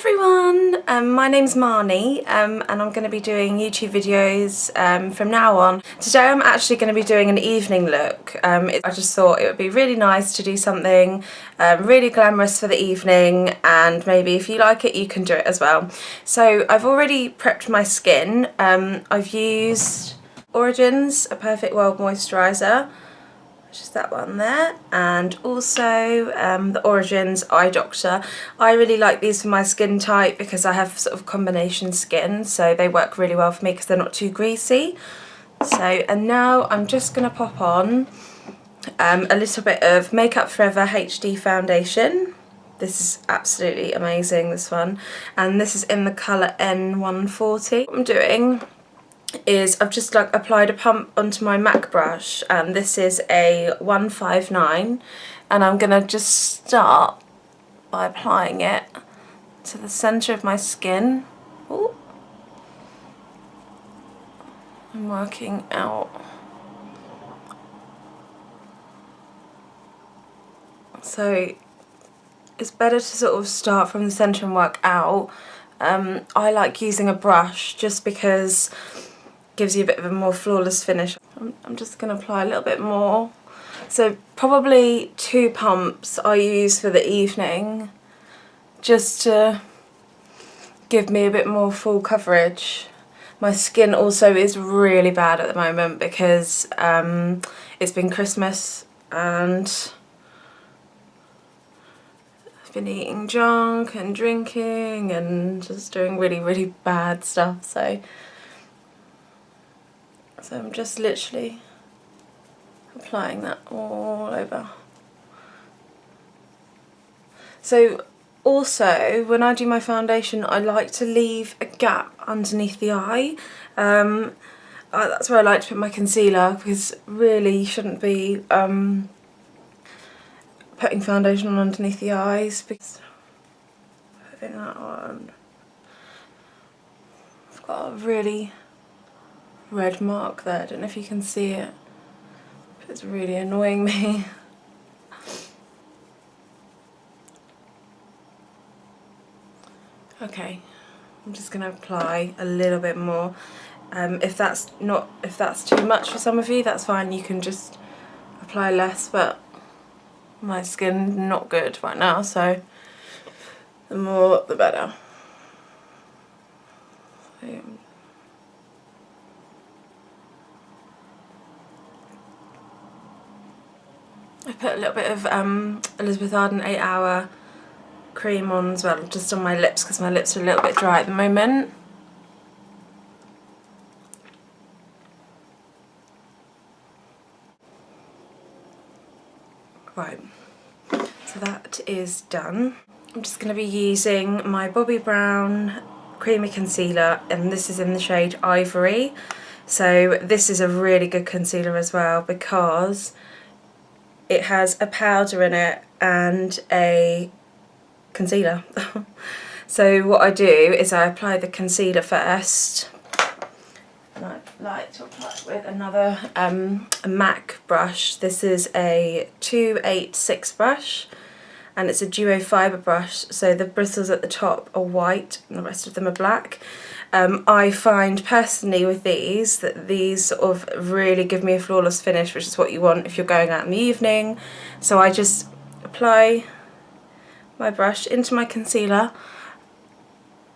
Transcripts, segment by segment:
everyone, my name's Marnie and I'm going to be doing YouTube videos from now on. Today I'm actually going to be doing an evening look. I just thought it would be really nice to do something really glamorous for the evening, and maybe if you like it you can do it as well. So I've already prepped my skin. I've used Origins, a Perfect World Moisturiser, which is that one there, and also the Origins Eye Doctor. I really like these for my skin type because I have sort of combination skin, so they work really well for me because they're not too greasy. So, and now I'm just going to pop on a little bit of Makeup Forever HD foundation. This is absolutely amazing, this one, and this is in the colour N140. What I'm doing is I've just applied a pump onto my MAC brush, and this is a 159, and I'm going to just start by applying it to the centre of my skin. Ooh. I'm working out. So it's better to sort of start from the centre and work out. I like using a brush just because gives you a bit of a more flawless finish. I'm just going to apply a little bit more. So probably 2 pumps I use for the evening, just to give me a bit more full coverage. My skin also is really bad at the moment because it's been Christmas and I've been eating junk and drinking and just doing really bad stuff. So I'm just literally applying that all over. So also when I do my foundation I like to leave a gap underneath the eye. That's where I like to put my concealer, because really you shouldn't be putting foundation on underneath the eyes, because putting that on, I've got a really red mark there. I don't know if you can see it, but it's really annoying me. Okay, I'm just going to apply a little bit more. If that's too much for some of you, that's fine, you can just apply less, but my skin's not good right now, so the more the better. So, I put a little bit of Elizabeth Arden 8 Hour cream on as well, just on my lips, because my lips are a little bit dry at the moment. Right, so that is done. I'm just going to be using my Bobbi Brown Creamy Concealer, and this is in the shade Ivory. So this is a really good concealer as well because it has a powder in it and a concealer. So what I do is I apply the concealer first, and I like to apply it with another a MAC brush. This is a 286 brush, and it's a duo fibre brush, so the bristles at the top are white and the rest of them are black. I find personally with these that these sort of really give me a flawless finish, which is what you want if you're going out in the evening. So I just apply my brush into my concealer,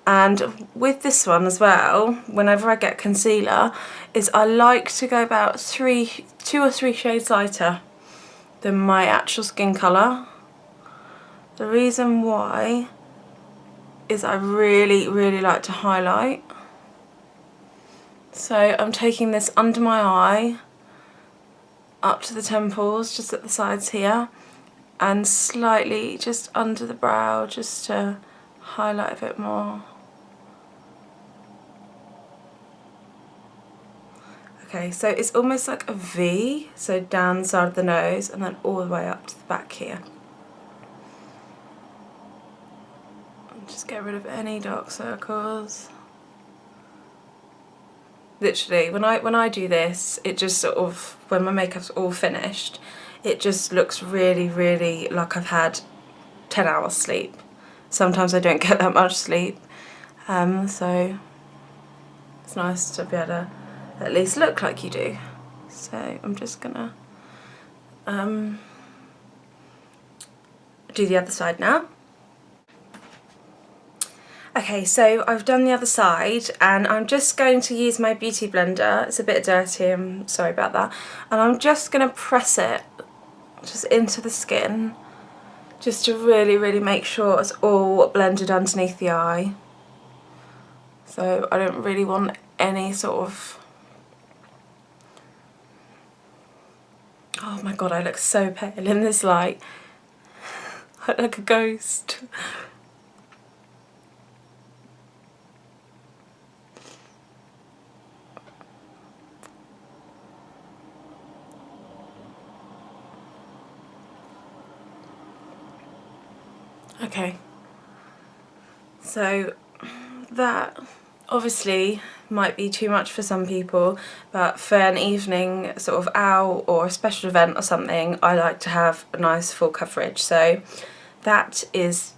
and with this one as well, whenever I get concealer, is I like to go about 2 or 3 shades lighter than my actual skin colour. The reason why is I really like to highlight. So I'm taking this under my eye, up to the temples, just at the sides here, and slightly just under the brow, just to highlight a bit more. Okay, so it's almost like a V, so down the side of the nose and then all the way up to the back here. Just get rid of any dark circles. Literally, when I do this, it just sort of, when my makeup's all finished, it just looks really like I've had 10 hours sleep. sometimes I don't get that much sleep, so it's nice to be able to at least look like you do. So I'm just gonna do the other side now. Okay, so I've done the other side and I'm just going to use my beauty blender. It's a bit dirty, I'm sorry about that. And I'm just going to press it just into the skin, just to really make sure it's all blended underneath the eye. So I don't really want any sort of... Oh my god, I look so pale in this light. I look like a ghost. Okay, so that obviously might be too much for some people, but for an evening sort of out or a special event or something, I like to have a nice full coverage. So that is,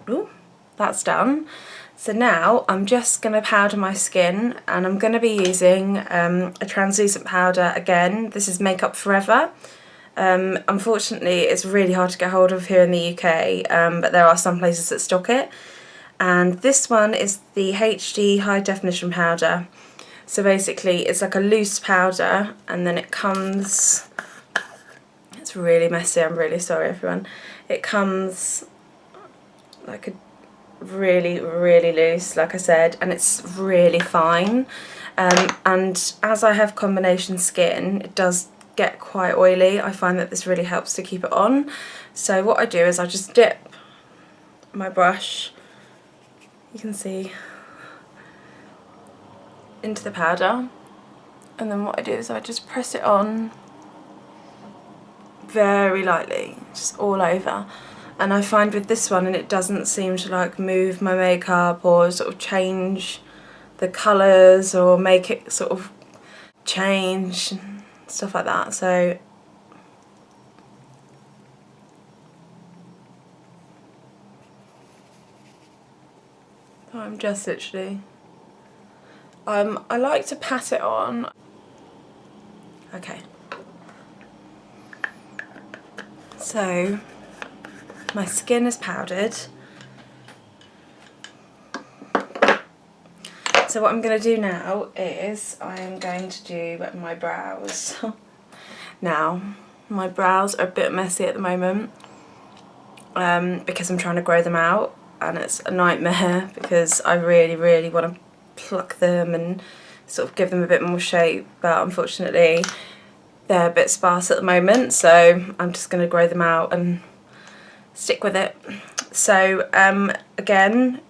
ooh, that's done. So now I'm just going to powder my skin, and I'm going to be using a translucent powder again. This is Makeup Forever. Unfortunately it's really hard to get hold of here in the UK, but there are some places that stock it. And this one is the HD High Definition powder. So basically it's like a loose powder, and then it comes, it's really messy, I'm really sorry everyone. It comes like a really loose, like I said, and it's really fine. And as I have combination skin, it does get quite oily. I find that this really helps to keep it on. So what I do is I just dip my brush, you can see, into the powder, and then what I do is I just press it on very lightly, just all over. And I find with this one, and it doesn't seem to like move my makeup or sort of change the colours or make it sort of change, stuff like that. So I'm just literally, I like to pat it on. Okay, so my skin is powdered. So what I'm going to do now is I am going to do my brows. Now, my brows are a bit messy at the moment because I'm trying to grow them out, and it's a nightmare because I really want to pluck them and sort of give them a bit more shape, but unfortunately they're a bit sparse at the moment, so I'm just going to grow them out and stick with it. So again,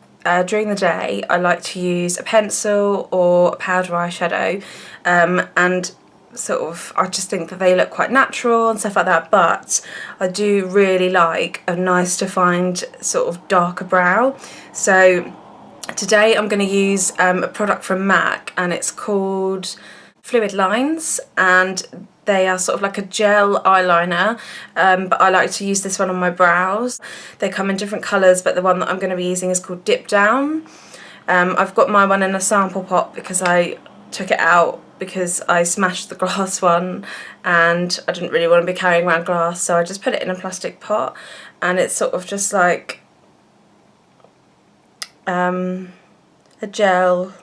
during the day I like to use a pencil or a powder eyeshadow, and sort of I just think that they look quite natural and stuff like that, but I do really like a nice defined sort of darker brow. So today I'm going to use a product from MAC, and it's called Fluidlines, and they are sort of like a gel eyeliner, but I like to use this one on my brows. They come in different colours, but the one that I'm going to be using is called Dipdown. I've got my one in a sample pot because I took it out because I smashed the glass one and I didn't really want to be carrying around glass, so I just put it in a plastic pot, and it's sort of just like a gel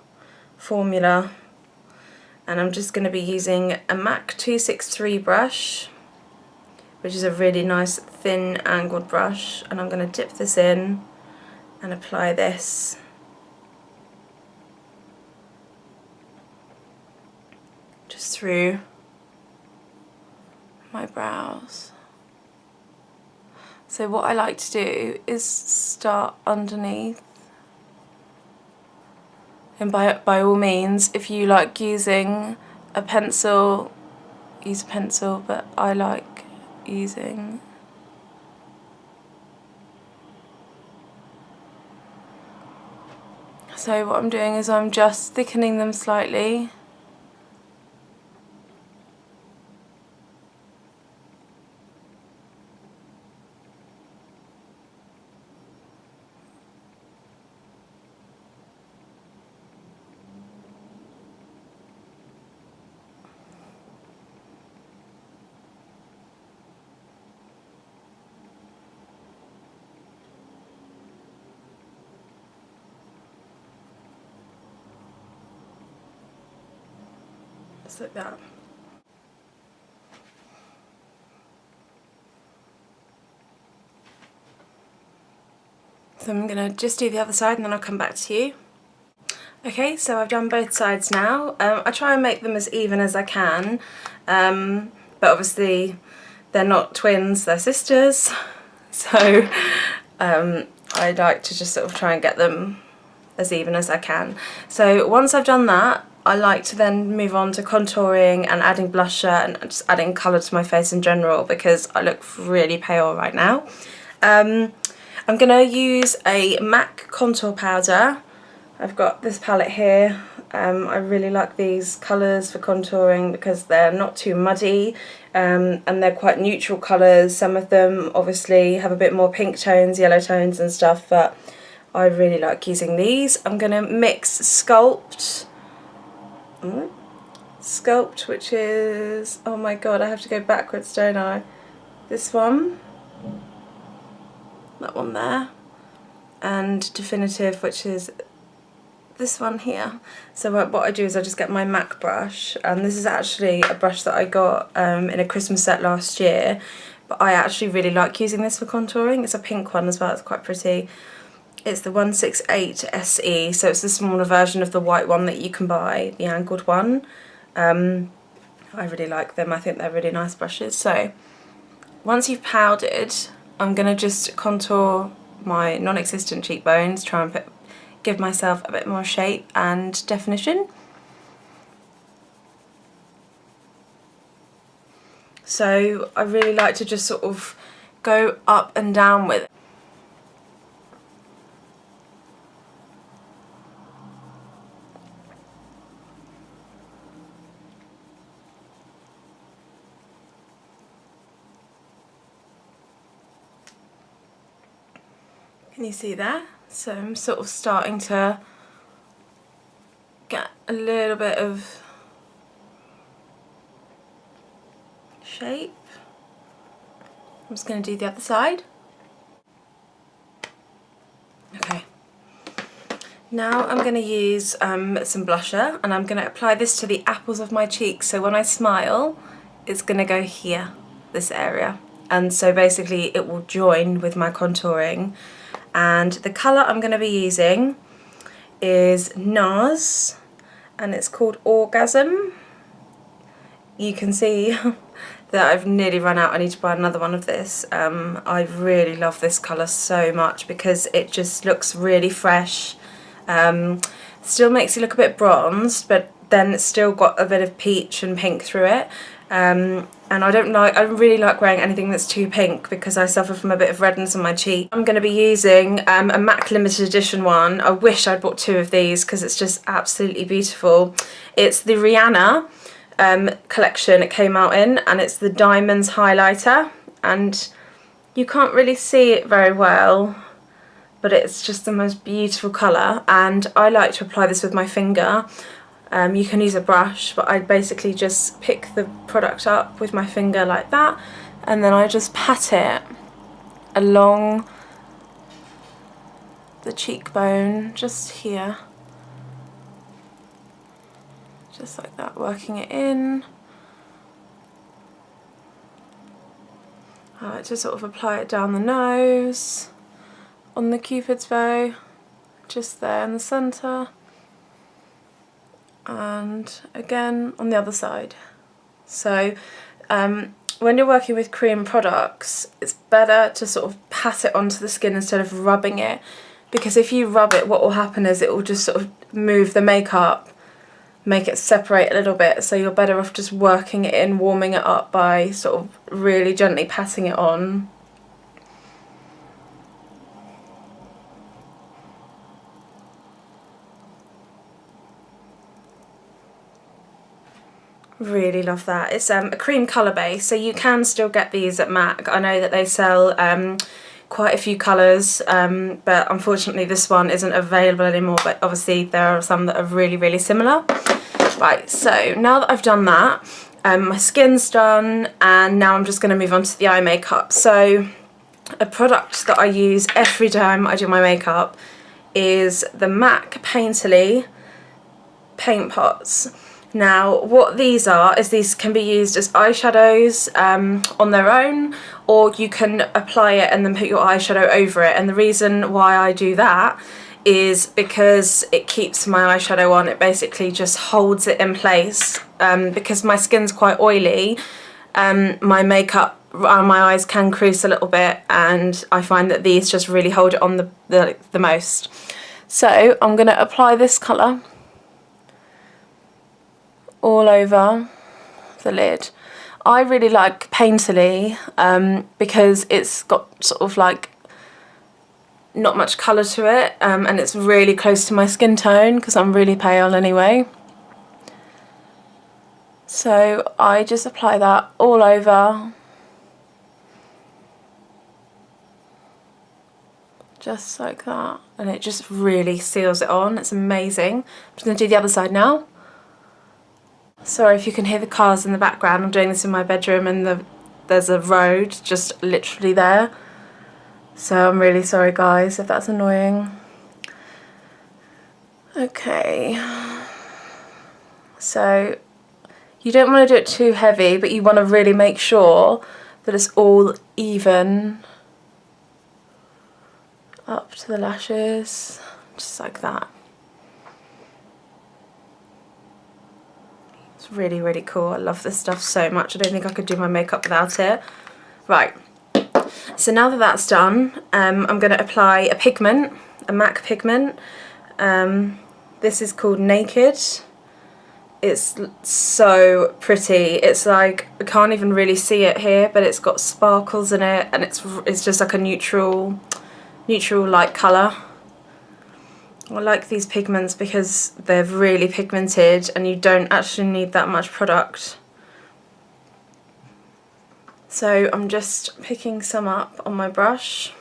formula. And I'm just going to be using a MAC 263 brush, which is a really nice thin angled brush, and I'm going to dip this in and apply this just through my brows. So what I like to do is start underneath. And by all means, if you like using a pencil, use a pencil, but I like using so what I'm doing is I'm just thickening them slightly. just like that. So I'm going to just do the other side and then I'll come back to you. Okay, so I've done both sides now. I try and make them as even as I can, but obviously they're not twins, they're sisters, so I like to just sort of try and get them as even as I can. So once I've done that, I like to then move on to contouring and adding blusher and just adding colour to my face in general because I look really pale right now. I'm going to use a MAC contour powder. I've got this palette here. I really like these colours for contouring because they're not too muddy and they're quite neutral colours. Some of them obviously have a bit more pink tones, yellow tones and stuff, but I really like using these. I'm going to mix Sculpt, which is, oh my god, I have to go backwards, don't I? This one. That one there, and Definitive, which is this one here. So what I do is I just get my MAC brush, and this is actually a brush that I got in a Christmas set last year, but I actually really like using this for contouring. It's a pink one as well, it's quite pretty. It's the 168 SE, so it's the smaller version of the white one that you can buy, the angled one. I really like them, I think they're really nice brushes. So once you've powdered, I'm going to just contour my non-existent cheekbones, try and give myself a bit more shape and definition. So I really like to just sort of go up and down with it. Can you see that? So I'm sort of starting to get a little bit of shape. I'm just going to do the other side. Okay. Now I'm going to use some blusher, and I'm going to apply this to the apples of my cheeks. So when I smile, it's going to go here, this area. And so basically it will join with my contouring. And the colour I'm going to be using is NARS, and it's called Orgasm. You can see that I've nearly run out. I need to buy another one of this. I really love this colour so much because it just looks really fresh. Still makes you look a bit bronzed, but then it's still got a bit of peach and pink through it. And I don't really like wearing anything that's too pink because I suffer from a bit of redness on my cheek. I'm going to be using a MAC limited edition one. I wish I'd bought two of these because it's just absolutely beautiful. It's the Rihanna collection it came out in, and it's the Diamonds highlighter, and you can't really see it very well, but it's just the most beautiful colour, and I like to apply this with my finger. You can use a brush, but I basically just pick the product up with my finger like that, and then I just pat it along the cheekbone, just here. Just like that, working it in. I like to sort of apply it down the nose, on the Cupid's bow, just there in the centre. And again on the other side. So when you're working with cream products, it's better to sort of pat it onto the skin instead of rubbing it, because if you rub it, what will happen is it will just sort of move the makeup, make it separate a little bit, so you're better off just working it in, warming it up by sort of really gently patting it on. Really love that. It's a cream colour base, so you can still get these at MAC. I know that they sell quite a few colours, but unfortunately this one isn't available anymore, but obviously there are some that are really, really similar. Right, so now that I've done that, my skin's done, and now I'm just going to move on to the eye makeup. So a product that I use every time I do my makeup is the MAC Painterly Paint Pots. Now what these are is these can be used as eyeshadows on their own, or you can apply it and then put your eyeshadow over it. And the reason why I do that is because it keeps my eyeshadow on. It basically just holds it in place. Because my skin's quite oily, my makeup around my eyes can crease a little bit, and I find that these just really hold it on the most. So I'm going to apply this colour all over the lid. I really like Painterly because it's got sort of like not much colour to it, and it's really close to my skin tone because I'm really pale anyway. So I just apply that all over, just like that, and it just really seals it on. It's amazing. I'm just going to do the other side now. Sorry if you can hear the cars in the background. I'm doing this in my bedroom, and there's a road just literally there. So I'm really sorry guys if that's annoying. Okay. So you don't want to do it too heavy, but you want to really make sure that it's all even up to the lashes, just like that. Really, really cool. I love this stuff so much. I don't think I could do my makeup without it. Right, so now that that's done, I'm going to apply a pigment, a MAC pigment. This is called Naked. It's so pretty. It's like, I can't even really see it here, but it's got sparkles in it, and it's just like a neutral light colour. I like these pigments because they're really pigmented and you don't actually need that much product. So I'm just picking some up on my brush.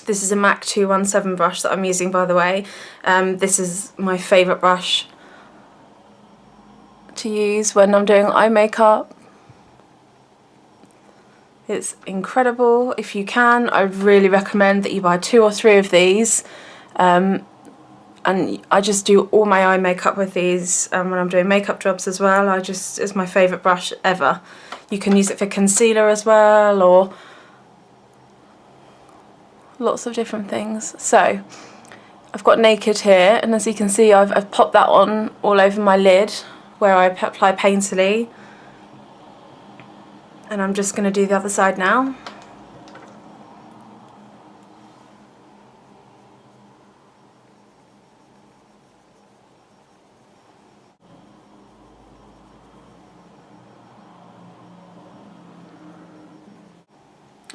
This is a MAC 217 brush that I'm using, by the way. This is my favourite brush to use when I'm doing eye makeup. It's incredible. If you can, I really recommend that you buy 2 or 3 of these. And I just do all my eye makeup with these when I'm doing makeup jobs as well. It's my favourite brush ever. You can use it for concealer as well, or lots of different things. So I've got Naked here, and as you can see I've popped that on all over my lid where I apply Painterly. And I'm just going to do the other side now.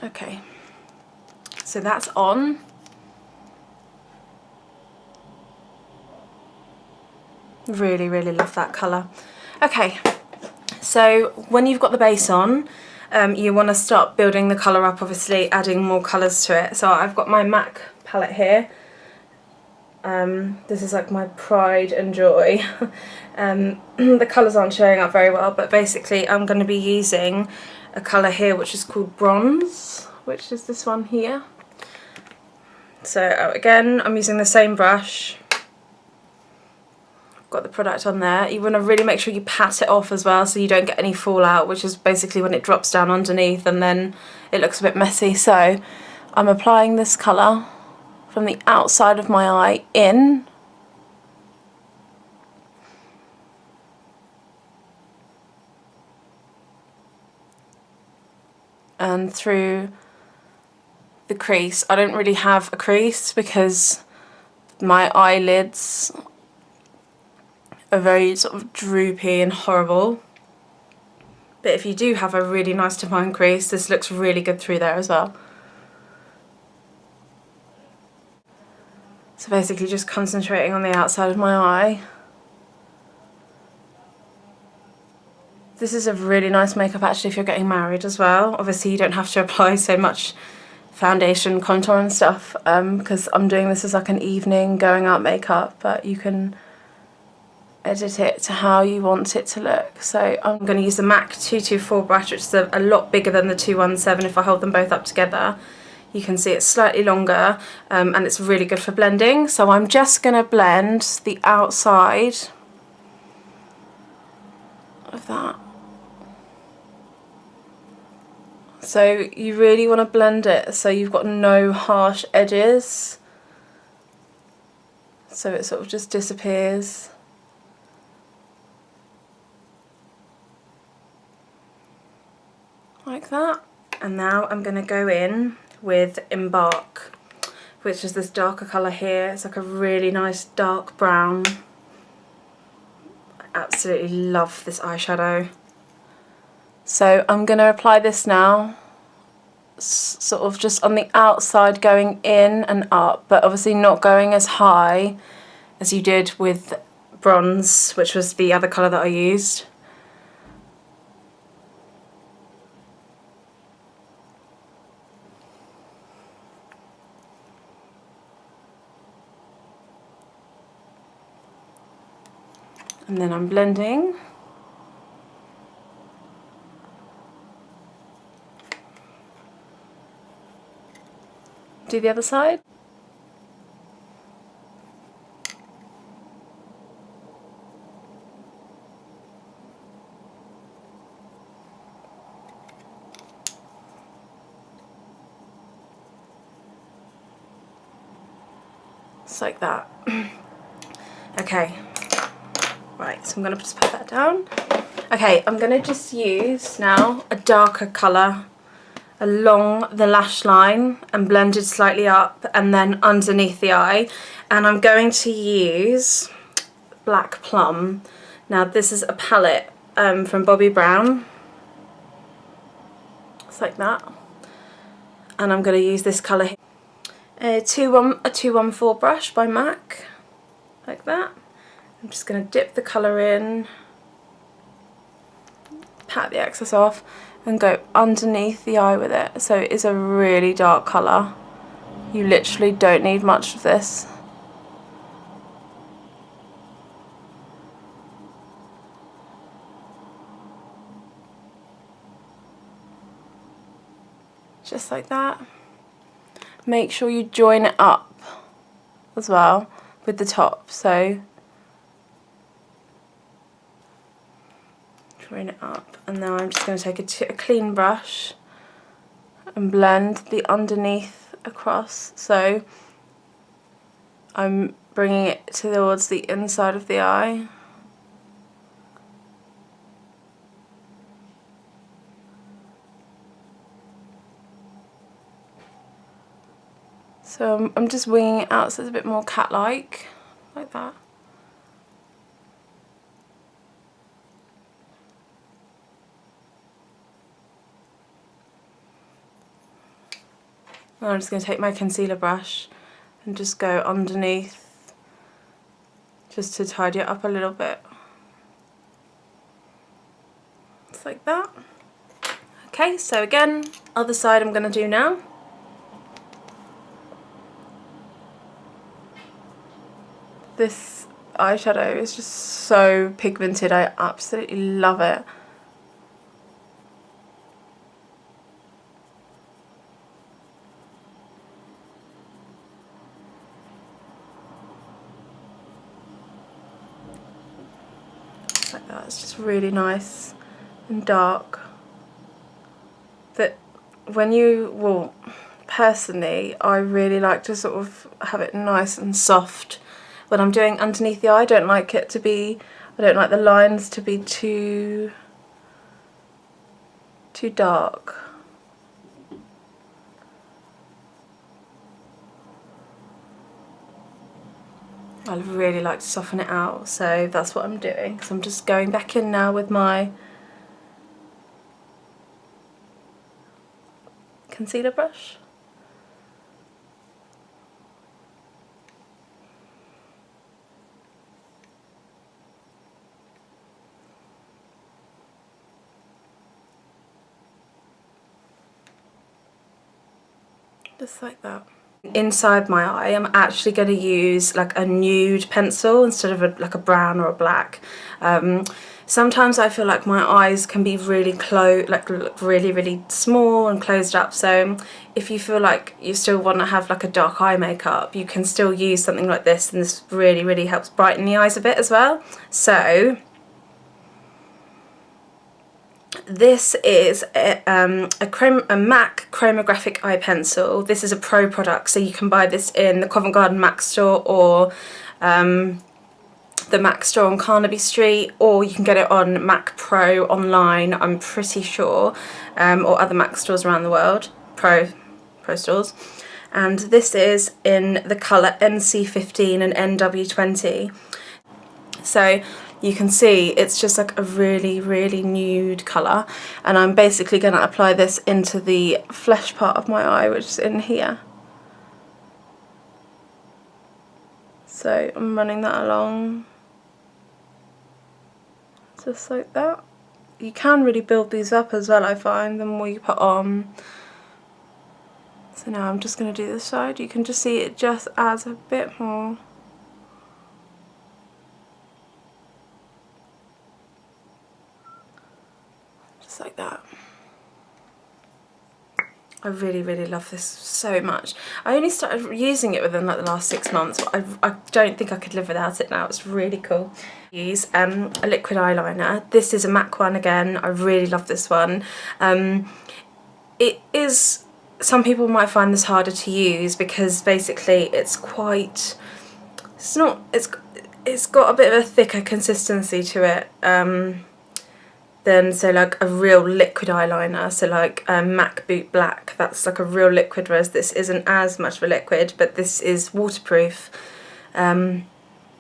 Okay, so that's on. Really, really love that colour. Okay, so when you've got the base on, you want to start building the colour up, obviously adding more colours to it. So I've got my MAC palette here. This is like my pride and joy. The colours aren't showing up very well, but basically I'm going to be using a colour here which is called Bronze, which is this one here. So again, I'm using the same brush. I've got the product on there. You want to really make sure you pat it off as well so you don't get any fallout, which is basically when it drops down underneath and then it looks a bit messy. So I'm applying this colour from the outside of my eye in. And through the crease. I don't really have a crease because my eyelids are very sort of droopy and horrible. But if you do have a really nice defined crease, this looks really good through there as well. So basically just concentrating on the outside of my eye. This is a really nice makeup actually if you're getting married as well. Obviously you don't have to apply so much foundation, contour and stuff because I'm doing this as like an evening going out makeup, but you can edit it to how you want it to look. So I'm going to use the MAC 224 brush, which is a lot bigger than the 217. If I hold them both up together, you can see it's slightly longer and it's really good for blending. So I'm just going to blend the outside of that. So you really want to blend it so you've got no harsh edges, so it sort of just disappears. Like that. And now I'm going to go in with Embark, which is this darker colour here. It's like a really nice dark brown. I absolutely love this eyeshadow. So I'm going to apply this now, sort of just on the outside, going in and up, but obviously not going as high as you did with bronze, which was the other colour that I used. And then I'm blending. Do the other side. Just like that. Okay. Right, so I'm going to just put that down. Okay, I'm going to just use now a darker colour along the lash line and blend it slightly up and then underneath the eye. And I'm going to use Black Plum. Now this is a palette from Bobbi Brown. It's like that. And I'm going to use this colour here. A 214 brush by MAC. Like that. I'm just going to dip the colour in, pat the excess off, and go underneath the eye with it. So it is a really dark colour. You literally don't need much of this. Just like that. Make sure you join it up as well with the top. So join it up, and now I'm just going to take a clean brush and blend the underneath across. So I'm bringing it towards the inside of the eye. So I'm just winging it out so it's a bit more cat-like, like that. And I'm just going to take my concealer brush and just go underneath, just to tidy it up a little bit. Just like that. Okay, so again, other side I'm going to do now. This eyeshadow is just so pigmented, I absolutely love it. Like that, it's just really nice and dark. That when you, well, personally, I really like to sort of have it nice and soft. When I'm doing underneath the eye, I don't like it to be, I don't like the lines to be too dark. I really like to soften it out, so that's what I'm doing. So I'm just going back in now with my concealer brush. Just like that. Inside my eye, I'm actually going to use like a nude pencil instead of like a brown or a black. Sometimes I feel like my eyes can be really look really small and closed up. So if you feel like you still want to have like a dark eye makeup, you can still use something like this, and this really helps brighten the eyes a bit as well. So this is a MAC chromographic eye pencil. This is a Pro product, so you can buy this in the Covent Garden MAC store or the MAC store on Carnaby Street, or you can get it on Mac Pro online, I'm pretty sure, or other MAC stores around the world, Pro stores. And this is in the colour NC15 and NW20. So you can see it's just like a really, really nude colour, and I'm basically going to apply this into the flesh part of my eye, which is in here. So I'm running that along, just like that. You can really build these up as well, I find, the more you put on. So now I'm just going to do this side. You can just see it just adds a bit more. Just like that. I really, really love this so much. I only started using it within like the last 6 months, but I don't think I could live without it now. It's really cool. Use a liquid eyeliner. This is a MAC one again. I really love this one. It is, some people might find this harder to use because basically it's quite, it's got a bit of a thicker consistency to it than, so like a real liquid eyeliner. So like MAC Black, that's like a real liquid, whereas this isn't as much of a liquid, but this is waterproof,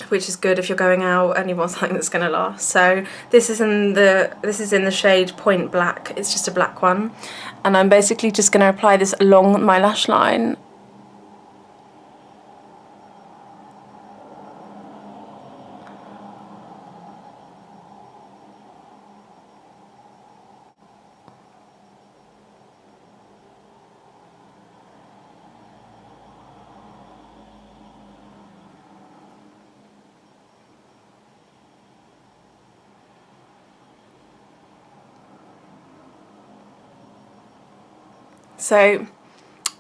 which is good if you're going out and you want something that's going to last. So this is in the shade Point Black. It's just a black one, and I'm basically just going to apply this along my lash line. So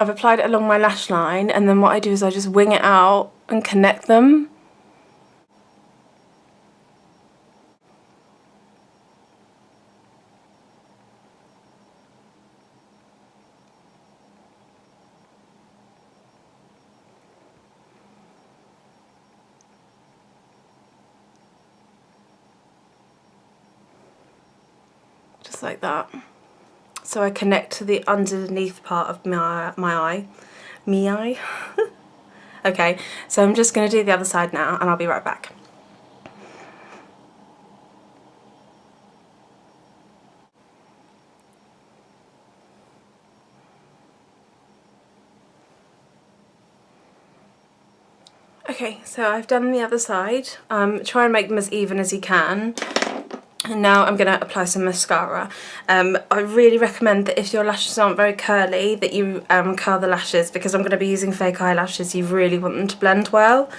I've applied it along my lash line, and then what I do is I just wing it out and connect them. Just like that. So I connect to the underneath part of my eye. Okay, so I'm just going to do the other side now, and I'll be right back. Okay, so I've done the other side. Try and make them as even as you can. And now I'm going to apply some mascara. I really recommend that if your lashes aren't very curly, that you curl the lashes, because I'm going to be using fake eyelashes. You really want them to blend well.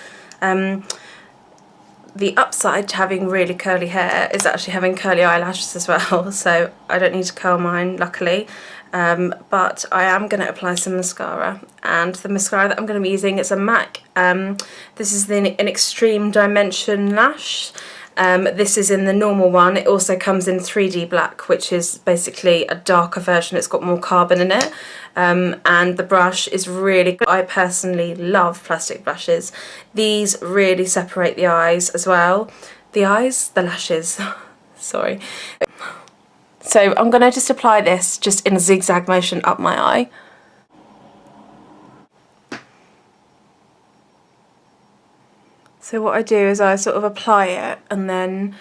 The upside to having really curly hair is actually having curly eyelashes as well, so I don't need to curl mine, luckily. But I am going to apply some mascara, and the mascara that I'm going to be using is a MAC. This is an Extreme Dimension Lash. This is in the normal one. It also comes in 3D black, which is basically a darker version. It's got more carbon in it, and the brush is really good. I personally love plastic brushes. These really separate the eyes as well. The lashes, sorry. So I'm going to just apply this just in a zigzag motion up my eye. So what I do is I sort of apply it and then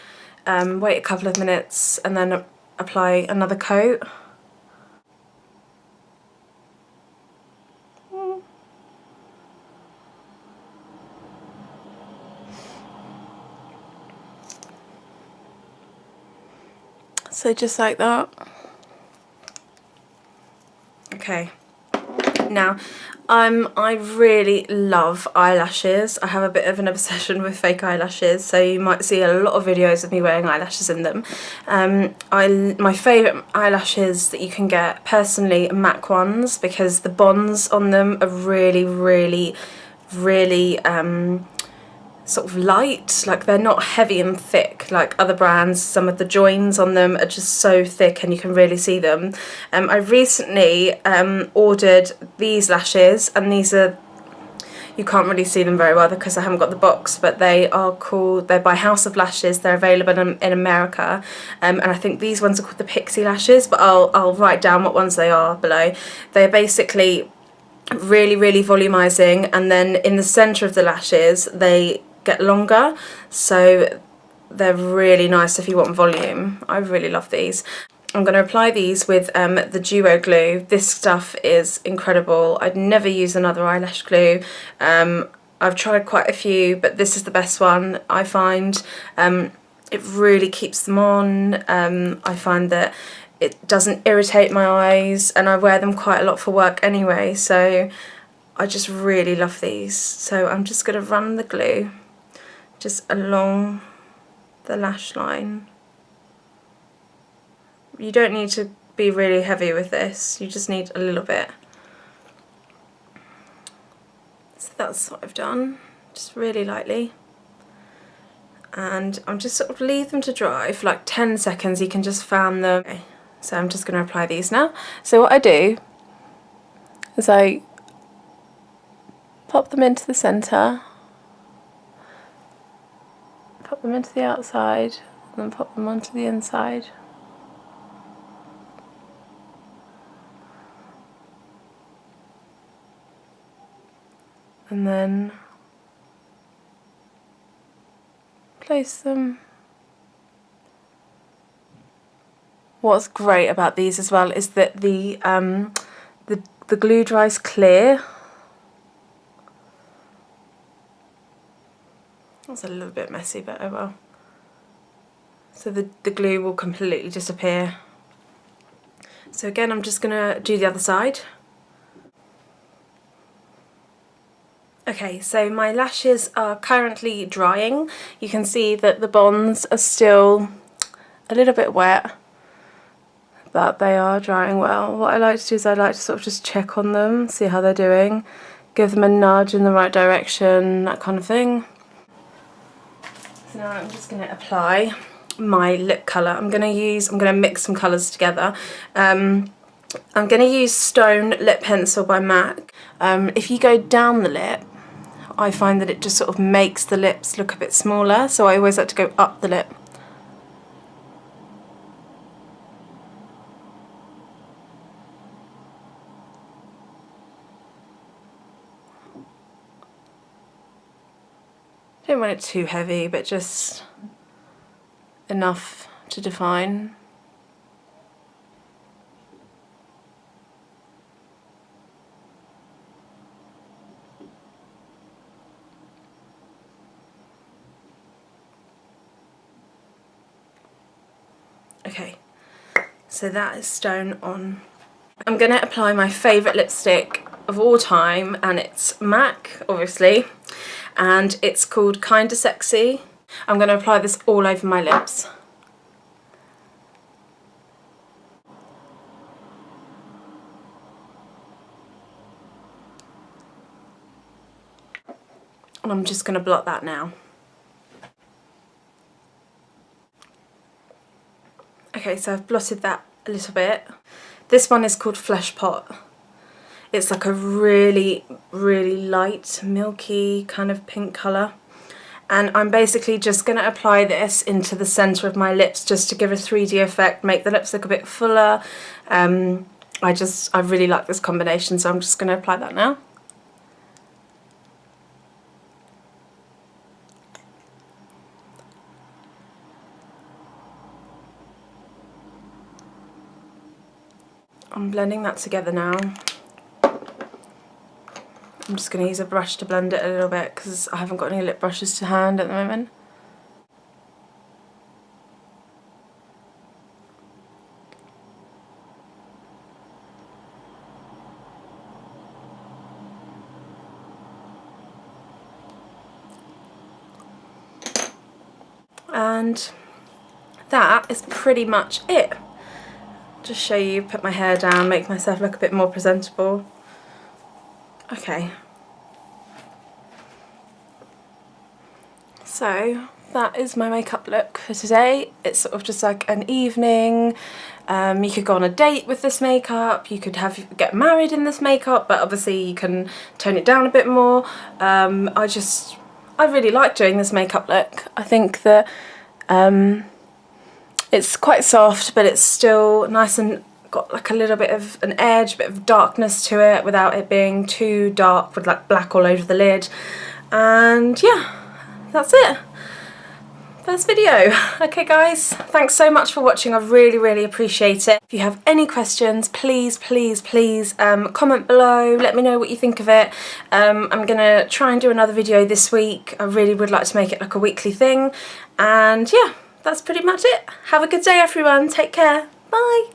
wait a couple of minutes and then apply another coat. So just like that. Okay. Now, I really love eyelashes. I have a bit of an obsession with fake eyelashes, so you might see a lot of videos of me wearing eyelashes in them. My favourite eyelashes that you can get, personally, are MAC ones, because the bonds on them are really, really, really sort of light, like they're not heavy and thick like other brands. Some of the joins on them are just so thick and you can really see them. I recently ordered these lashes, and these are, you can't really see them very well because I haven't got the box, but they're by House of Lashes. They're available in America, and I think these ones are called the Pixi lashes, but I'll write down what ones they are below. They're basically really volumizing, and then in the center of the lashes they get longer, so they're really nice if you want volume. I really love these. I'm going to apply these with the Duo glue. This stuff is incredible. I'd never use another eyelash glue. I've tried quite a few, but this is the best one, I find. It really keeps them on. I find that it doesn't irritate my eyes, and I wear them quite a lot for work anyway, so I just really love these. So I'm just going to run the glue just along the lash line. You don't need to be really heavy with this, you just need a little bit. So that's what I've done, just really lightly. And I'm just sort of leave them to dry for like 10 seconds, you can just fan them. Okay, so I'm just going to apply these now. So what I do is I pop them into the centre, pop them into the outside, and then pop them onto the inside. And then place them. What's great about these as well is that the glue dries clear. That's a little bit messy, but oh well. So the glue will completely disappear. So again, I'm just gonna do the other side. Okay, so my lashes are currently drying. You can see that the bonds are still a little bit wet, but they are drying well. What I like to do is I like to sort of just check on them, see how they're doing, give them a nudge in the right direction, that kind of thing. So now I'm just going to apply my lip colour. I'm going to mix some colours together. I'm going to use Stone Lip Pencil by MAC. If you go down the lip, I find that it just sort of makes the lips look a bit smaller, so I always like to go up the lip. Don't want it too heavy, but just enough to define. Okay, so that is Stone on. I'm going to apply my favourite lipstick of all time, and it's MAC, obviously, and it's called Kinda Sexy. I'm going to apply this all over my lips. And I'm just going to blot that now. Okay, so I've blotted that a little bit. This one is called Flesh Pot. It's like a really light, milky kind of pink colour. And I'm basically just going to apply this into the centre of my lips just to give a 3D effect, make the lips look a bit fuller. I really like this combination, so I'm just going to apply that now. I'm blending that together now. I'm just going to use a brush to blend it a little bit because I haven't got any lip brushes to hand at the moment. And that is pretty much it. Just show you, put my hair down, make myself look a bit more presentable. Okay. So that is my makeup look for today. It's sort of just like an evening. You could go on a date with this makeup, you could get married in this makeup, but obviously you can tone it down a bit more. I really like doing this makeup look. I think that it's quite soft, but it's still nice and got like a little bit of an edge, a bit of darkness to it without it being too dark with like black all over the lid. And yeah, that's it. First video. Okay guys, thanks so much for watching. I really appreciate it. If you have any questions, please comment below, let me know what you think of it. I'm gonna try and do another video this week. I really would like to make it like a weekly thing, and yeah, that's pretty much it. Have a good day everyone, take care, bye.